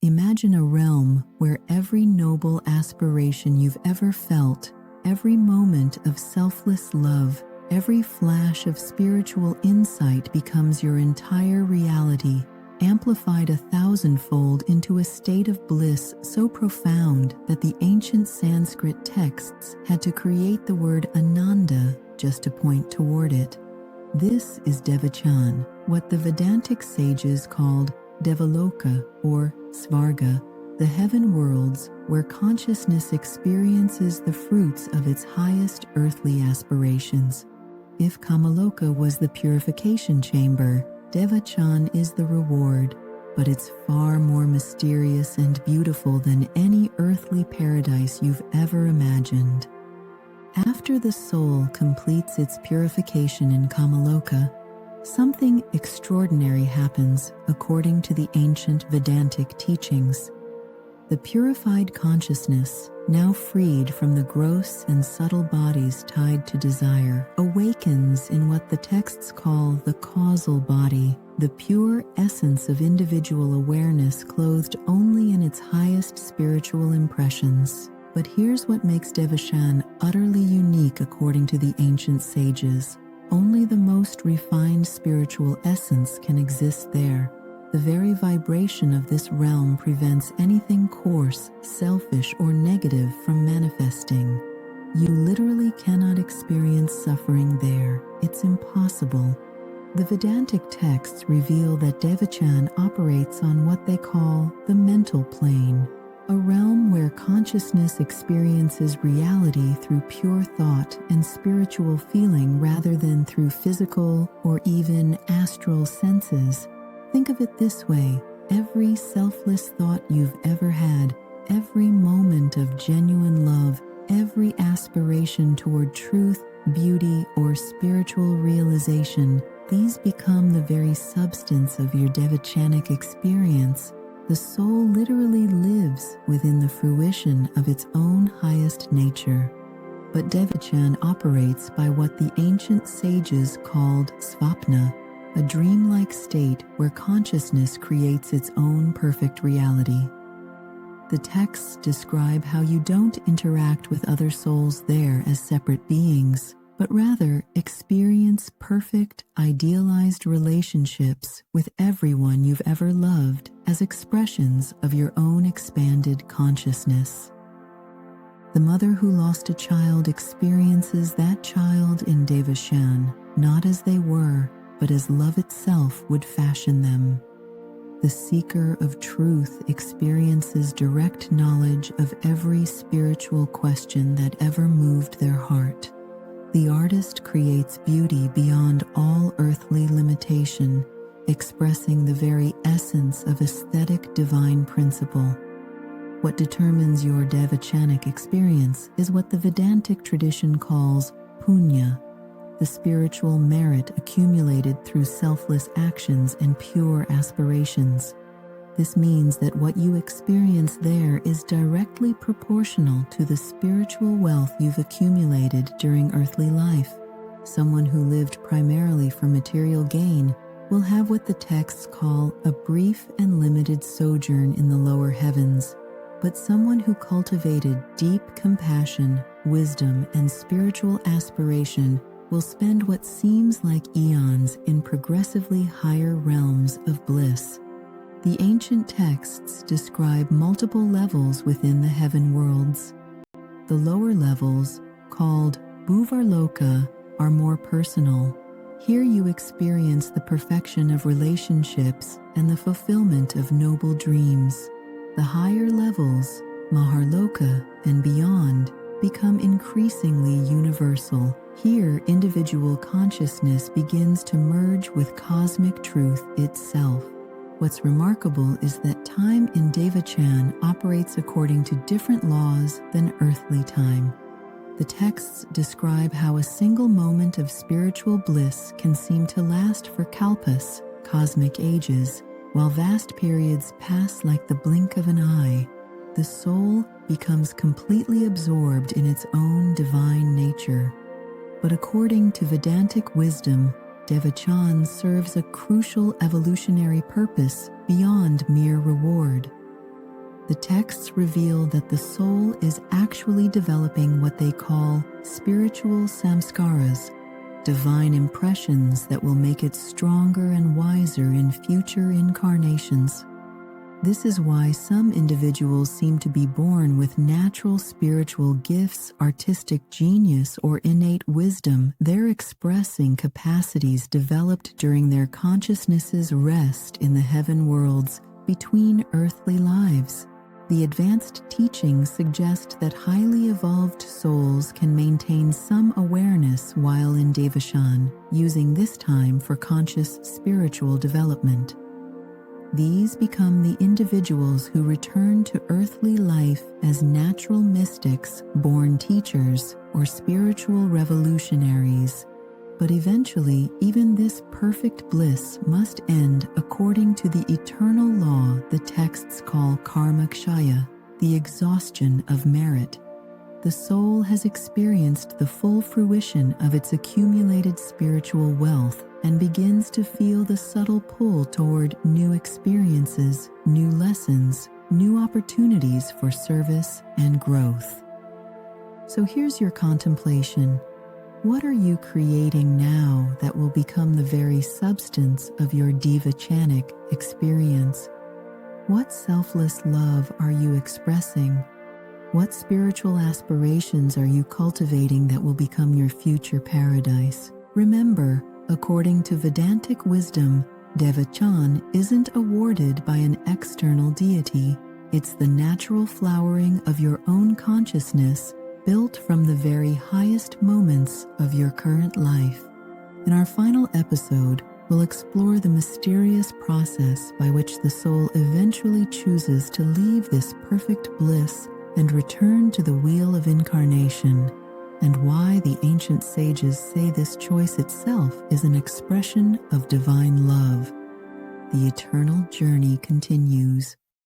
Imagine a realm where every noble aspiration you've ever felt, every moment of selfless love, every flash of spiritual insight becomes your entire reality, amplified 1,000-fold into a state of bliss so profound that the ancient Sanskrit texts had to create the word Ananda just to point toward it. This is Devachan, what the Vedantic sages called Devaloka or Svarga, the heaven worlds where consciousness experiences the fruits of its highest earthly aspirations. If Kamaloka was the purification chamber, Devachan is the reward, but it's far more mysterious and beautiful than any earthly paradise you've ever imagined. After the soul completes its purification in Kamaloka, something extraordinary happens according to the ancient Vedantic teachings. The purified consciousness, now freed from the gross and subtle bodies tied to desire, awakens in what the texts call the causal body, the pure essence of individual awareness clothed only in its highest spiritual impressions. But here's what makes Devachan utterly unique according to the ancient sages. Only the most refined spiritual essence can exist there. The very vibration of this realm prevents anything coarse, selfish, or negative from manifesting. You literally cannot experience suffering there. It's impossible. The Vedantic texts reveal that Devachan operates on what they call the mental plane, a realm where consciousness experiences reality through pure thought and spiritual feeling rather than through physical or even astral senses. Think of it this way: every selfless thought you've ever had, every moment of genuine love, every aspiration toward truth, beauty, or spiritual realization, these become the very substance of your Devachanic experience. The soul literally lives within the fruition of its own highest nature. But Devachan operates by what the ancient sages called svapna, a dreamlike state where consciousness creates its own perfect reality. The texts describe how you don't interact with other souls there as separate beings, but rather experience perfect, idealized relationships with everyone you've ever loved as expressions of your own expanded consciousness. The mother who lost a child experiences that child in Devachan, not as they were, but as love itself would fashion them. The seeker of truth experiences direct knowledge of every spiritual question that ever moved their heart. The artist creates beauty beyond all earthly limitation, expressing the very essence of aesthetic divine principle. What determines your Devachanic experience is what the Vedantic tradition calls punya, the spiritual merit accumulated through selfless actions and pure aspirations. This means that what you experience there is directly proportional to the spiritual wealth you've accumulated during earthly life. Someone who lived primarily for material gain will have what the texts call a brief and limited sojourn in the lower heavens. But someone who cultivated deep compassion, wisdom, and spiritual aspiration will spend what seems like eons in progressively higher realms of bliss. The ancient texts describe multiple levels within the heaven worlds. The lower levels, called Bhuvarloka, are more personal. Here you experience the perfection of relationships and the fulfillment of noble dreams. The higher levels, Maharloka and beyond, become increasingly universal. Here, individual consciousness begins to merge with cosmic truth itself. What's remarkable is that time in Devachan operates according to different laws than earthly time. The texts describe how a single moment of spiritual bliss can seem to last for kalpas, cosmic ages, while vast periods pass like the blink of an eye. The soul becomes completely absorbed in its own divine nature. But according to Vedantic wisdom, Devachan serves a crucial evolutionary purpose beyond mere reward. The texts reveal that the soul is actually developing what they call spiritual samskaras, divine impressions that will make it stronger and wiser in future incarnations. This is why some individuals seem to be born with natural spiritual gifts, artistic genius, or innate wisdom. They're expressing capacities developed during their consciousness's rest in the heaven worlds between earthly lives. The advanced teachings suggest that highly evolved souls can maintain some awareness while in Devachan, using this time for conscious spiritual development. These become the individuals who return to earthly life as natural mystics, born teachers, or spiritual revolutionaries. But eventually, even this perfect bliss must end according to the eternal law the texts call karma kshaya, the exhaustion of merit. The soul has experienced the full fruition of its accumulated spiritual wealth and begins to feel the subtle pull toward new experiences, new lessons, new opportunities for service and growth. So here's your contemplation. What are you creating now that will become the very substance of your Devachanic experience? What selfless love are you expressing? What spiritual aspirations are you cultivating that will become your future paradise? Remember, according to Vedantic wisdom, Devachan isn't awarded by an external deity. It's the natural flowering of your own consciousness, built from the very highest moments of your current life. In our final episode, we'll explore the mysterious process by which the soul eventually chooses to leave this perfect bliss and return to the wheel of incarnation, and why the ancient sages say this choice itself is an expression of divine love. The eternal journey continues.